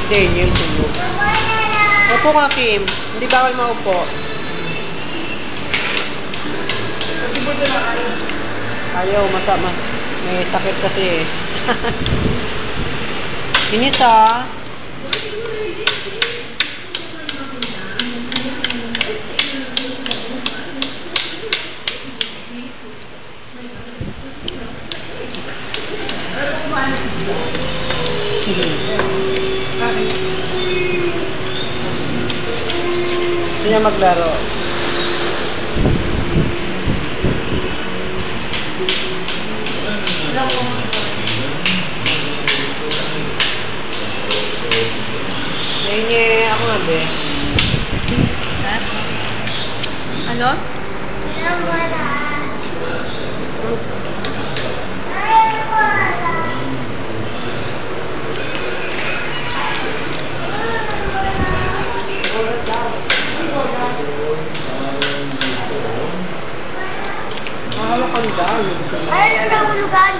Daniel, tulog. Opo ka, Kim. Hindi bawal maupo. Ayaw, masama. May sakit kasi eh. Inis ah. Hindi na maglaro. Nenye, ako nga be. Ha? Ano? Mahawak ka daw. Ay, nahulugan.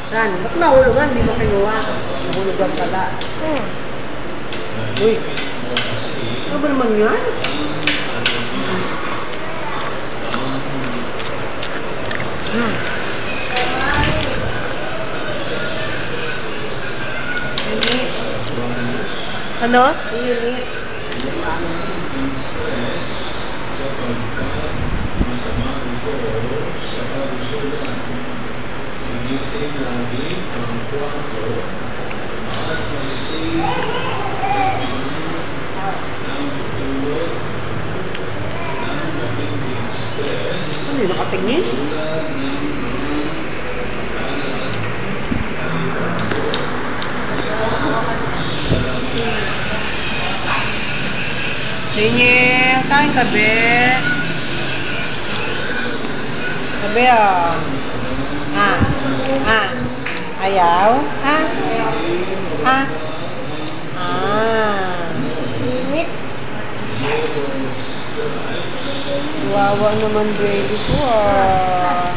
Saan? Ba't nahulugan? Hindi mo kinuha. Nahulugan pala. Uy. Ano ba naman yan? Ano? Init. Hindi nakatingin. Nenye, kain ka be. Sabi ah. Ayaw? Ha? Init. Wawa naman baby ko ah.